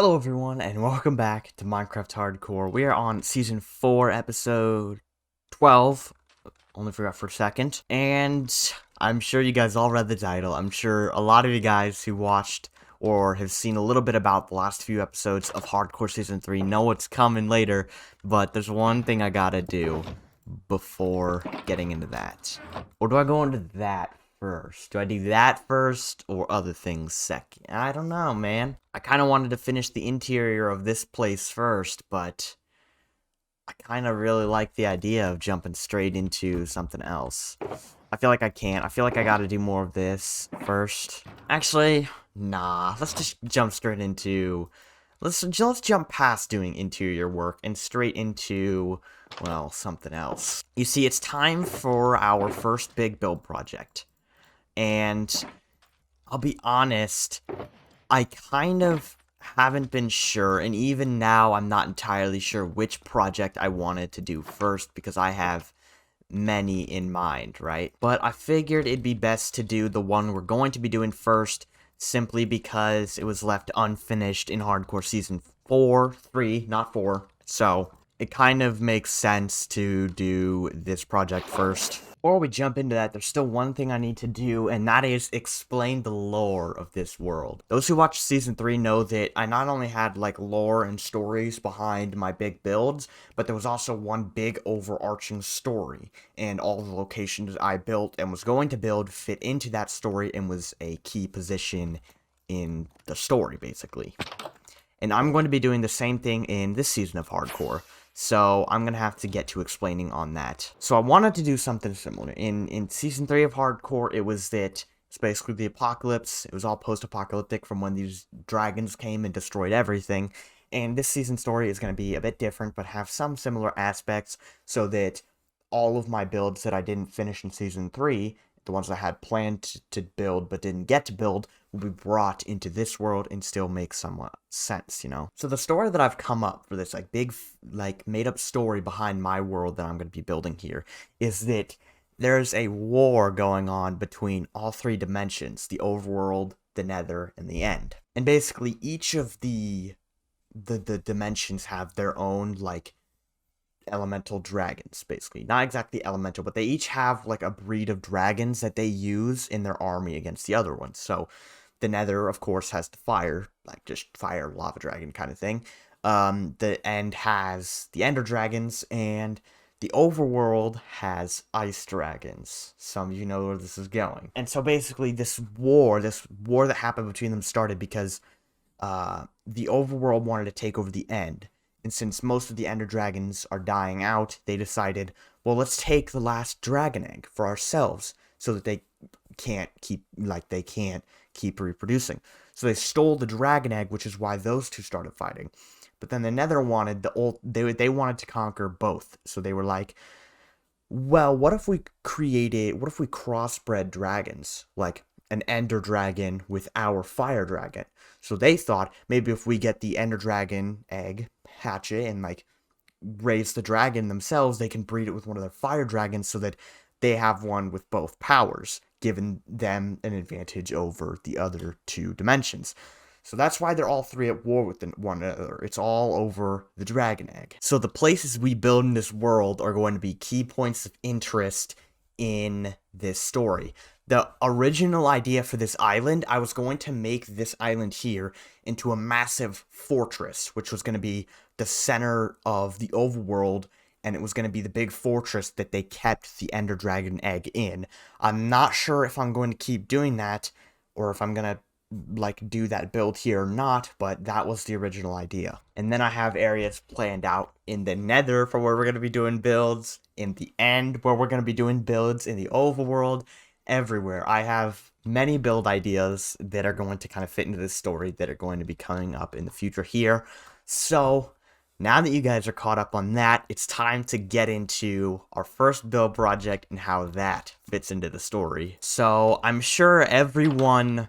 Hello everyone, and welcome back to Minecraft Hardcore. We are on Season 4, Episode 12. Only forgot for a second. And I'm sure you guys all read the title. I'm sure a lot of you guys who watched or have seen a little bit about the last few episodes of Hardcore Season 3 know what's coming later. But there's one thing I gotta do before getting into that. Or do I go into that first? Do I do that first or other things second? I don't know, man. I kind of wanted to finish the interior of this place first, but I kind of really like the idea of jumping straight into something else. I feel like I can't. I feel like I gotta do more of this first. Actually, nah. Let's just jump straight into... Let's jump past doing interior work and straight into, well, something else. You see, it's time for our first big build project. And I'll be honest, I kind of haven't been sure, and even now I'm not entirely sure which project I wanted to do first because I have many in mind, right? But I figured it'd be best to do the one we're going to be doing first simply because it was left unfinished in Hardcore Season 3, not 4. So it kind of makes sense to do this project first. Before we jump into that, there's still one thing I need to do, and that is explain the lore of this world. Those who watched Season 3 know that I not only had, like, lore and stories behind my big builds, but there was also one big overarching story, and all the locations I built and was going to build fit into that story and was a key position in the story, basically. And I'm going to be doing the same thing in this season of Hardcore. So I'm going to have to get to explaining on that. So I wanted to do something similar. In Season 3 of Hardcore, it was that it's basically the apocalypse. It was all post-apocalyptic from when these dragons came and destroyed everything. And this season story is going to be a bit different, but have some similar aspects so that all of my builds that I didn't finish in Season 3, the ones I had planned to build but didn't get to build, will be brought into this world and still make somewhat sense, you know? So the story that I've come up for this, like, big, like, made-up story behind my world that I'm going to be building here is that there's a war going on between all three dimensions, the overworld, the nether, and the end. And basically, each of the dimensions have their own, like, elemental dragons, basically. Not exactly elemental, but they each have, like, a breed of dragons that they use in their army against the other ones. So the nether, of course, has the fire, like, just fire, lava dragon kind of thing. The end has the ender dragons, and the overworld has ice dragons. Some of you know where this is going. And so basically this war that happened between them started because the overworld wanted to take over the end. And since most of the ender dragons are dying out, they decided, well, let's take the last dragon egg for ourselves so that they can't keep reproducing. So they stole the dragon egg, which is why those two started fighting. But then the nether wanted they wanted to conquer both. So they were like, well, what if we crossbred dragons? Like an ender dragon with our fire dragon. So they thought maybe if we get the ender dragon egg, hatch it, and like raise the dragon themselves, they can breed it with one of their fire dragons so that they have one with both powers, giving them an advantage over the other two dimensions. So that's why they're all three at war with one another. It's all over the dragon egg. So the places we build in this world are going to be key points of interest in this story. The original idea for this island, I was going to make this island here into a massive fortress, which was going to be the center of the overworld, and it was going to be the big fortress that they kept the Ender Dragon egg in. I'm not sure if I'm going to keep doing that, or if I'm going to like do that build here or not, but that was the original idea. And then I have areas planned out in the nether for where we're going to be doing builds, in the end where we're going to be doing builds, in the overworld, everywhere. I have many build ideas that are going to kind of fit into this story that are going to be coming up in the future here. So now that you guys are caught up on that, it's time to get into our first build project and how that fits into the story. So I'm sure everyone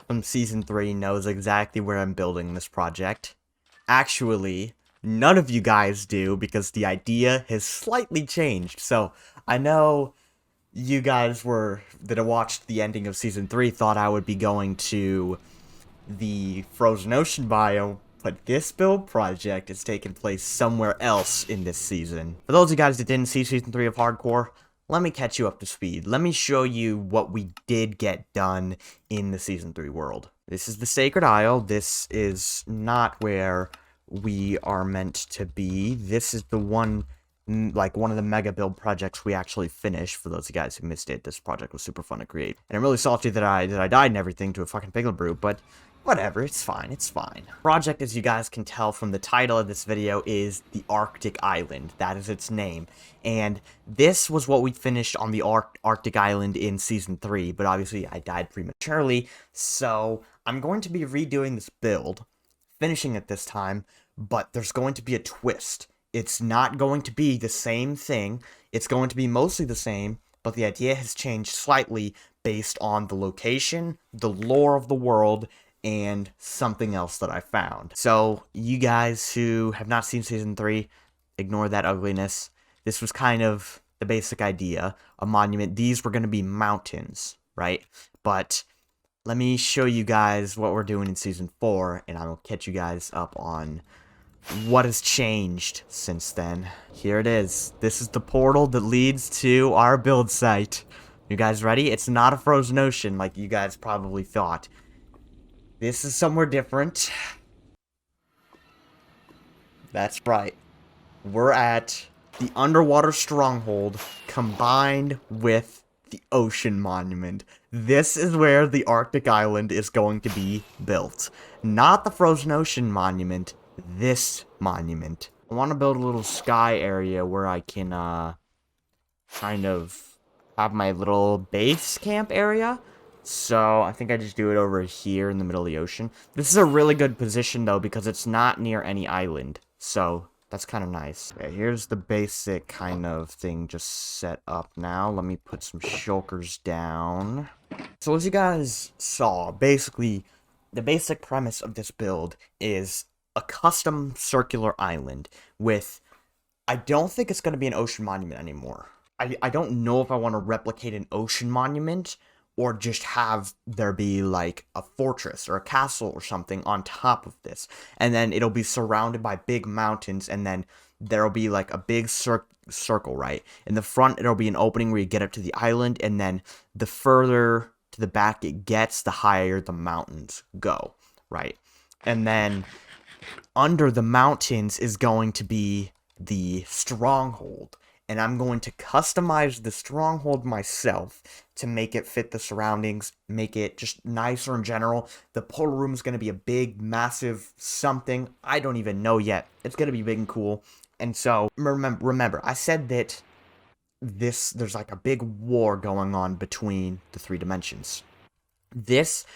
from Season 3 knows exactly where I'm building this project. Actually, none of you guys do because the idea has slightly changed. So I know you guys that watched the ending of Season 3 thought I would be going to the Frozen Ocean biome, but this build project is taking place somewhere else in this season. For those of you guys that didn't see Season 3 of Hardcore, let me catch you up to speed. Let me show you what we did get done in the Season 3 world. This is the Sacred Isle. This is not where we are meant to be. This is the one, like, one of the mega build projects we actually finished. For those of you guys who missed it, this project was super fun to create. And I'm really salty that I died and everything to a fucking piglet brew, but whatever, it's fine, it's fine. Project, as you guys can tell from the title of this video, is the Arctic Island. That is its name. And this was what we finished on the Arctic Island in Season 3, but obviously I died prematurely, so I'm going to be redoing this build, finishing it this time, but there's going to be a twist. It's not going to be the same thing, it's going to be mostly the same, but the idea has changed slightly based on the location, the lore of the world, and something else that I found. So, you guys who have not seen Season 3, ignore that ugliness. This was kind of the basic idea. A monument. These were going to be mountains, right? But let me show you guys what we're doing in Season 4, and I will catch you guys up on what has changed since then. Here it is. This is the portal that leads to our build site. You guys ready? It's not a frozen ocean like you guys probably thought. This is somewhere different. That's right. We're at the underwater stronghold combined with the ocean monument. This is where the Arctic Island is going to be built. Not the frozen ocean monument, this monument. I want to build a little sky area where I can kind of have my little base camp area. So, I think I just do it over here in the middle of the ocean. This is a really good position, though, because it's not near any island. So, that's kind of nice. Okay, here's the basic kind of thing just set up now. Let me put some shulkers down. So, as you guys saw, basically, the basic premise of this build is a custom circular island with... I don't think it's going to be an ocean monument anymore. I don't know if I want to replicate an ocean monument, or just have there be, like, a fortress or a castle or something on top of this. And then it'll be surrounded by big mountains, and then there'll be, like, a big circle, right? In the front, it'll be an opening where you get up to the island, and then the further to the back it gets, the higher the mountains go, right? And then under the mountains is going to be the stronghold. And I'm going to customize the stronghold myself to make it fit the surroundings, make it just nicer in general. The portal room is going to be a big, massive something. I don't even know yet. It's going to be big and cool. And so, remember, I said that there's like a big war going on between the three dimensions. This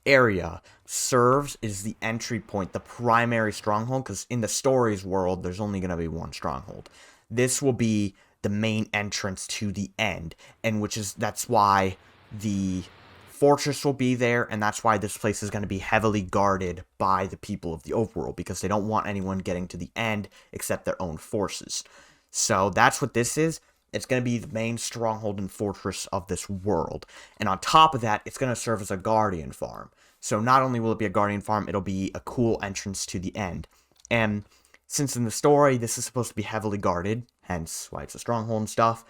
area serves as the entry point, the primary stronghold, because in the story's world, there's only going to be one stronghold. This will be the main entrance to the end, and that's why the fortress will be there, and that's why this place is going to be heavily guarded by the people of the overworld, because they don't want anyone getting to the end except their own forces. So that's what this is. It's going to be the main stronghold and fortress of this world, and on top of that, it's going to serve as a guardian farm. So not only will it be a guardian farm, it'll be a cool entrance to the end. And since in the story, this is supposed to be heavily guarded, hence why it's a stronghold and stuff,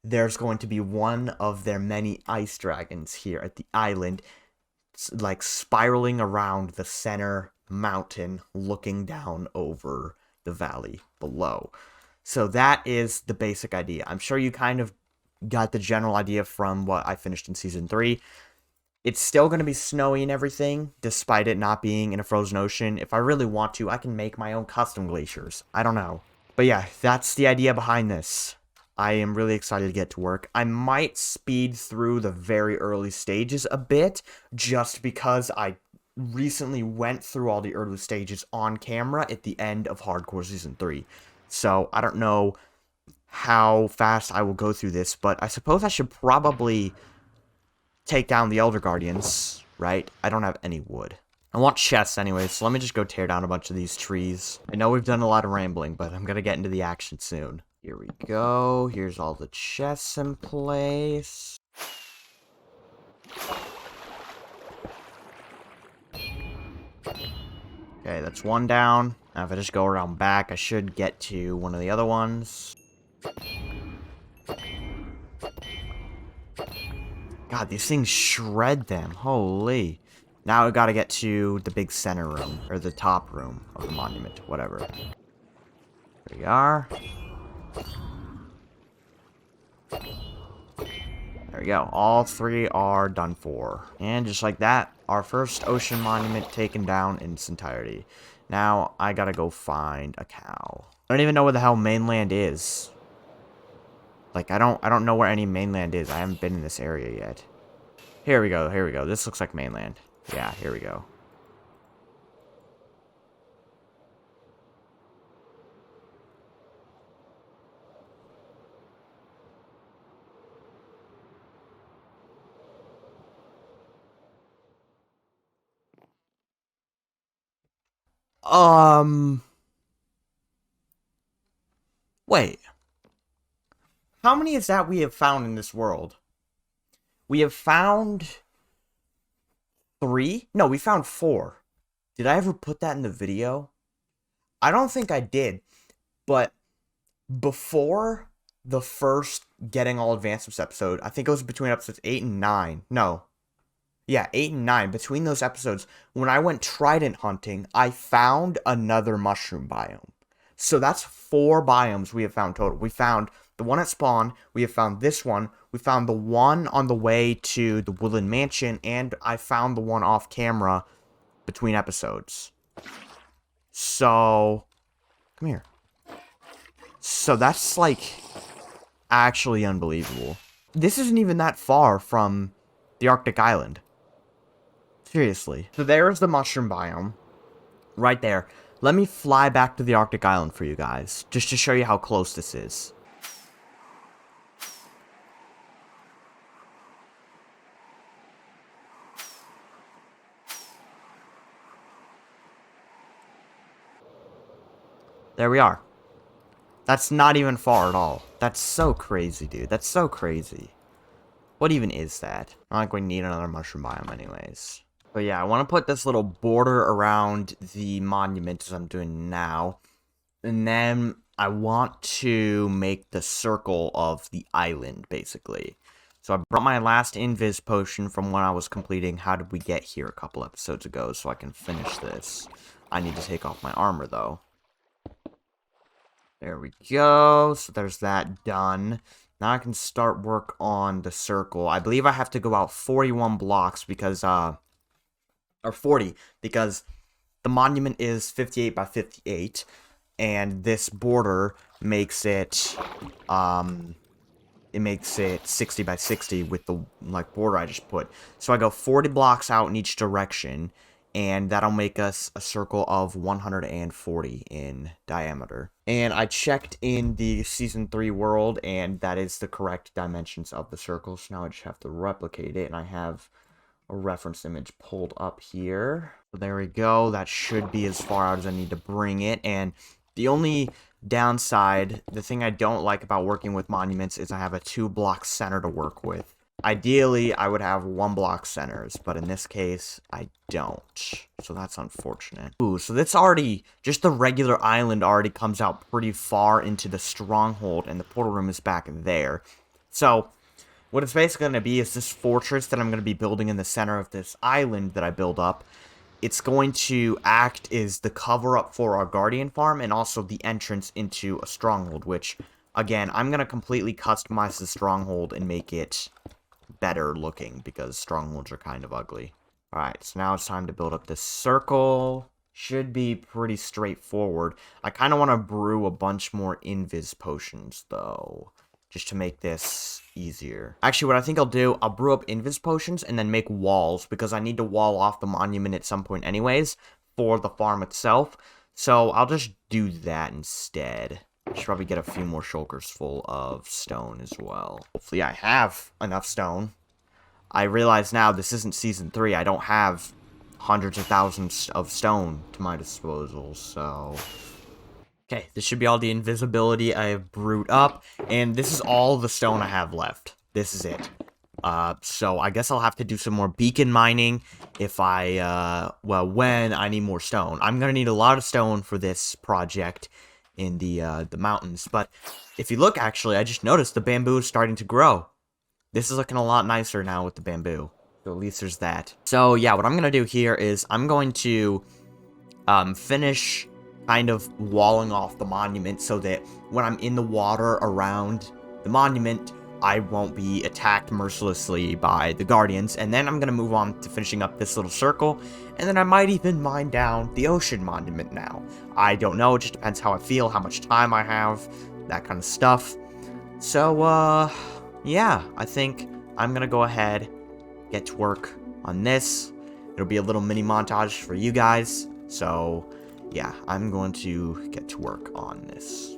there's going to be one of their many ice dragons here at the island, like spiraling around the center mountain, looking down over the valley below. So that is the basic idea. I'm sure you kind of got the general idea from what I finished in Season 3. It's still going to be snowy and everything, despite it not being in a frozen ocean. If I really want to, I can make my own custom glaciers. I don't know. But yeah, that's the idea behind this. I am really excited to get to work. I might speed through the very early stages a bit, just because I recently went through all the early stages on camera at the end of Hardcore Season 3. So, I don't know how fast I will go through this, but I suppose I should probably take down the Elder Guardians, right? I don't have any wood. I want chests anyway, so let me just go tear down a bunch of these trees. I know we've done a lot of rambling, but I'm gonna get into the action soon. Here we go. Here's all the chests in place. Okay, that's one down. Now if I just go around back, I should get to one of the other ones. God, these things shred them. Holy. Now I gotta get to the big center room, or the top room of the monument, whatever. There we are. There we go. All three are done for. And just like that, our first ocean monument taken down in its entirety. Now, I gotta go find a cow. I don't even know where the hell mainland is. Like, I don't know where any mainland is. I haven't been in this area yet. Here we go, here we go. This looks like mainland. Yeah, here we go. Wait. How many is that we have found in this world? We have found 3? No, we found 4. Did I ever put that in the video? I don't think I did. But before the first Getting All Advancements episode, I think it was between episodes 8 and 9. No. Yeah, 8 and 9. Between those episodes, when I went trident hunting, I found another mushroom biome. So that's 4 biomes we have found total. We found the one at spawn, we have found this one, we found the one on the way to the Woodland Mansion, and I found the one off camera between episodes. So, come here. So that's, like, actually unbelievable. This isn't even that far from the Arctic Island. Seriously. So there's the mushroom biome. Right there. Let me fly back to the Arctic Island for you guys, just to show you how close this is. There we are. That's not even far at all. That's so crazy, dude. That's so crazy. What even is that? Not like we need another mushroom biome anyways. But yeah, I want to put this little border around the monument as I'm doing now. And then I want to make the circle of the island, basically. So I brought my last invis potion from when I was completing How Did We Get Here a couple episodes ago, so I can finish this. I need to take off my armor, though. There we go. So there's that done. Now I can start work on the circle. I believe I have to go out 41 blocks because, or 40, because the monument is 58 by 58, and this border makes it, it makes it 60 by 60 with the, like, border I just put. So I go 40 blocks out in each direction, and that'll make us a circle of 140 in diameter. And I checked in the Season 3 world, and that is the correct dimensions of the circle, so now I just have to replicate it, and I have a reference image pulled up here. So there we go, that should be as far out as I need to bring it, and the only downside, the thing I don't like about working with monuments is I have a 2-block center to work with. Ideally, I would have 1-block centers, but in this case, I don't. So that's unfortunate. Ooh, so this already, just the regular island already comes out pretty far into the stronghold, and the portal room is back there. So, what it's basically going to be is this fortress that I'm going to be building in the center of this island that I build up. It's going to act as the cover-up for our Guardian Farm, and also the entrance into a stronghold, which, again, I'm going to completely customize the stronghold and make it better looking, because strongholds are kind of ugly. Alright, so now it's time to build up this circle. Should be pretty straightforward. I kind of want to brew a bunch more invis potions, though, just to make this easier. Actually, what I think I'll do, I'll brew up invis potions and then make walls, because I need to wall off the monument at some point anyways, for the farm itself. So I'll just do that instead. Should probably get a few more shulkers full of stone as well. Hopefully I have enough stone. I realize now this isn't Season 3. I don't have hundreds of thousands of stone to my disposal, so... Okay, this should be all the invisibility I have brewed up, and this is all the stone I have left. This is it. So I guess I'll have to do some more beacon mining if when I need more stone. I'm gonna need a lot of stone for this project in the mountains. But if you look, actually, I just noticed the bamboo is starting to grow. This is looking a lot nicer now with the bamboo. So at least there's that. So yeah, what I'm gonna do here is I'm going to finish kind of walling off the monument so that when I'm in the water around the monument, I won't be attacked mercilessly by the guardians. And then I'm going to move on to finishing up this little circle, and then I might even mine down the ocean monument now. I don't know, it just depends how I feel, how much time I have, that kind of stuff. So, yeah, I think I'm going to go ahead, get to work on this. It'll be a little mini montage for you guys. So, yeah, I'm going to get to work on this.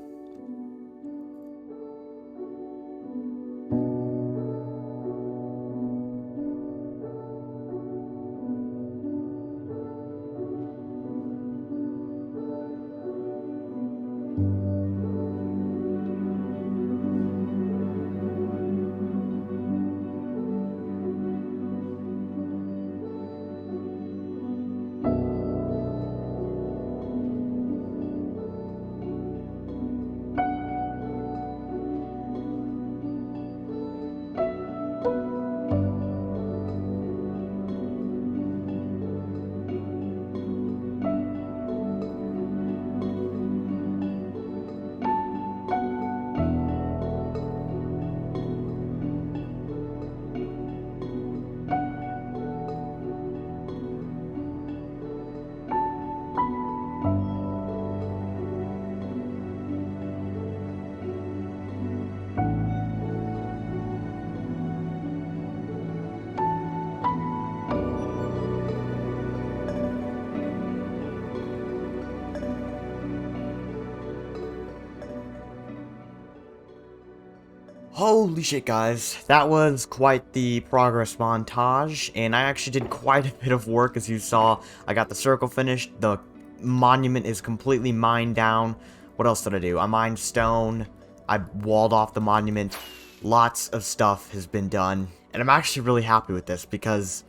Holy shit, guys. That was quite the progress montage, and I actually did quite a bit of work, as you saw. I got the circle finished, the monument is completely mined down. What else did I do? I mined stone, I walled off the monument. Lots of stuff has been done, and I'm actually really happy with this, because,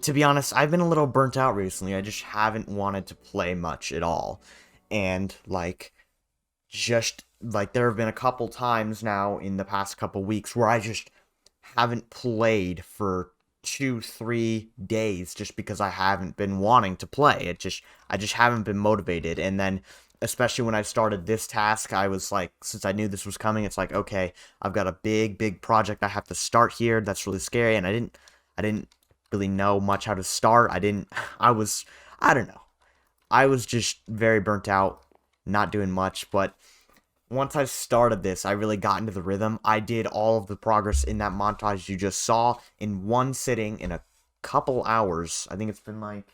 to be honest, I've been a little burnt out recently. I just haven't wanted to play much at all. And, like, there have been a couple times now in the past couple weeks where I just haven't played for 2-3 days just because I haven't been wanting to play. I just haven't been motivated. And then, especially when I started this task, I was like, since I knew this was coming, it's like, okay, I've got a big project I have to start here. That's really scary. And I didn't really know much how to start. I don't know. I was just very burnt out, not doing much, but once I started this, I really got into the rhythm. I did all of the progress in that montage you just saw in one sitting in a couple hours. I think it's been like,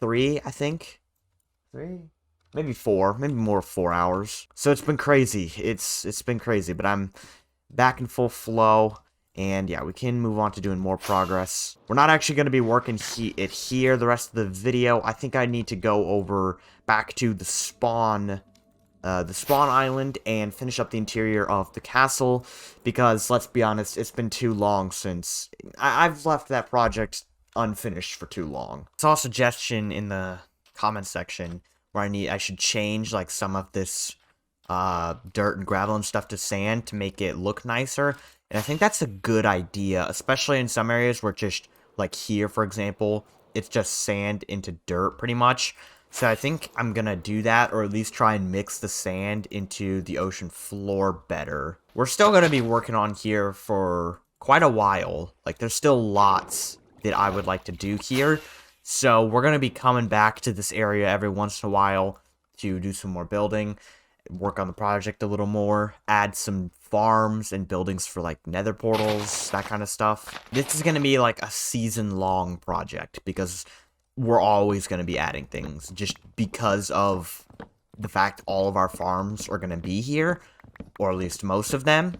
3, I think? 3? Maybe 4. Maybe more 4 hours. So it's been crazy. It's been crazy, but I'm back in full flow. And yeah, we can move on to doing more progress. We're not actually going to be working it here the rest of the video. I think I need to go over back to the spawn island and finish up the interior of the castle, because let's be honest, it's been too long since I've left that project unfinished for too long. I saw a suggestion in the comment section where I should change like some of this dirt and gravel and stuff to sand to make it look nicer, and I think that's a good idea, especially in some areas where just like here, for example, it's just sand into dirt pretty much. So I think I'm gonna do that, or at least try and mix the sand into the ocean floor better. We're still gonna be working on here for quite a while. Like, there's still lots that I would like to do here. So we're gonna be coming back to this area every once in a while to do some more building, work on the project a little more, add some farms and buildings for like nether portals, that kind of stuff. This is gonna be like a season-long project, because we're always going to be adding things, just because of the fact all of our farms are going to be here, or at least most of them.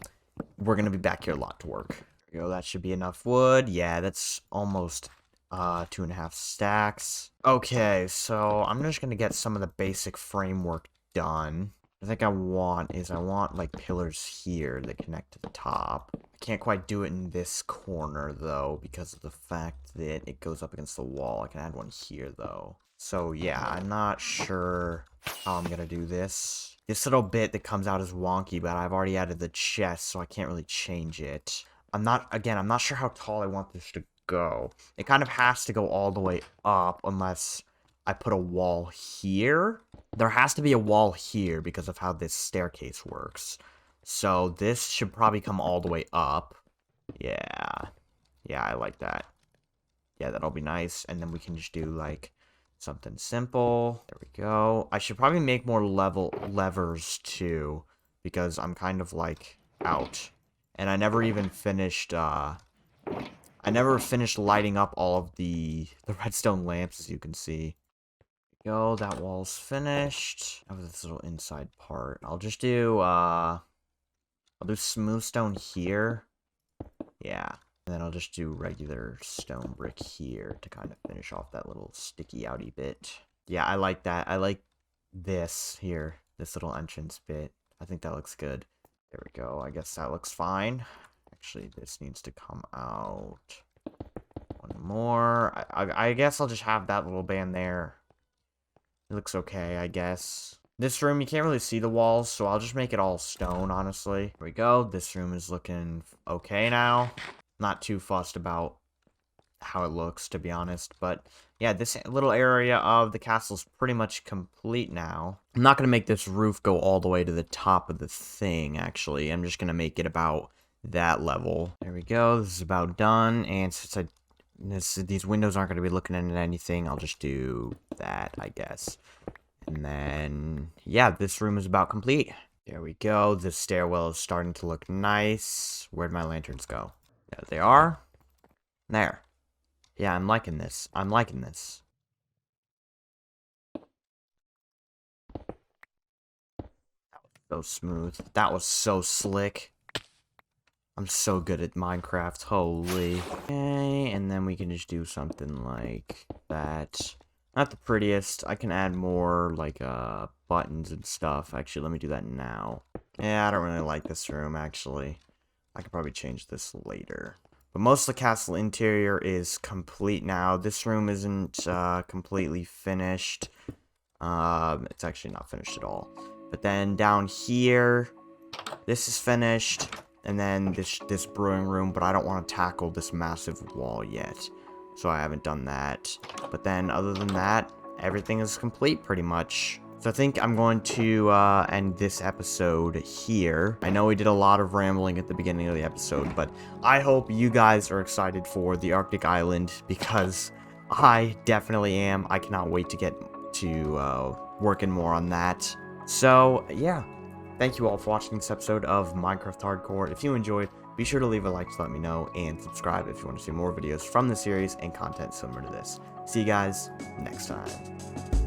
We're going to be back here a lot to work. There you go, that should be enough wood. Yeah, that's almost 2.5 stacks. Okay, so I'm just going to get some of the basic framework done. I think I want like pillars here that connect to the top. I Can't quite do it in this corner, though, because of the fact that it goes up against the wall. I can add one here, though. So, yeah, I'm not sure how I'm gonna do this. This little bit that comes out is wonky, but I've already added the chest, so I can't really change it. I'm not sure how tall I want this to go. It kind of has to go all the way up, unless I put a wall here. There has to be a wall here because of how this staircase works. So this should probably come all the way up. Yeah. Yeah, I like that. Yeah, that'll be nice. And then we can just do, like, something simple. There we go. I should probably make more levers, too, because I'm kind of, like, out. And I never even finished, I never finished lighting up all of the redstone lamps, as you can see. Go, that wall's finished. That was this little inside part. I'll just do, I'll do smooth stone here. Yeah. And then I'll just do regular stone brick here to kind of finish off that little sticky outy bit. Yeah, I like that. I like this here. This little entrance bit. I think that looks good. There we go. I guess that looks fine. Actually, this needs to come out. One more. I guess I'll just have that little band there. It looks okay, I guess. This room, you can't really see the walls, so I'll just make it all stone, honestly. There we go. This room is looking okay now. Not too fussed about how it looks, to be honest. But, yeah, this little area of the castle is pretty much complete now. I'm not going to make this roof go all the way to the top of the thing, actually. I'm just going to make it about that level. There we go. This is about done. And since these windows aren't going to be looking at anything, I'll just do that, I guess. And then, yeah, this room is about complete. There we go. The stairwell is starting to look nice. Where'd my lanterns go? There they are. There. Yeah, I'm liking this. I'm liking this. That was so smooth. That was so slick. I'm so good at Minecraft, holy. Okay, and then we can just do something like that. Not the prettiest. I can add more, like, buttons and stuff. Actually, let me do that now. Yeah, I don't really like this room, actually. I could probably change this later. But most of the castle interior is complete now. This room isn't, completely finished. It's actually not finished at all. But then down here, this is finished. And then this brewing room, but I don't want to tackle this massive wall yet. So I haven't done that. But then other than that, everything is complete pretty much. So I think I'm going to end this episode here. I know we did a lot of rambling at the beginning of the episode, but I hope you guys are excited for the Arctic Island, because I definitely am. I cannot wait to get to working more on that. So, yeah. Thank you all for watching this episode of Minecraft Hardcore. If you enjoyed, be sure to leave a like to let me know, and subscribe if you want to see more videos from the series and content similar to this. See you guys next time.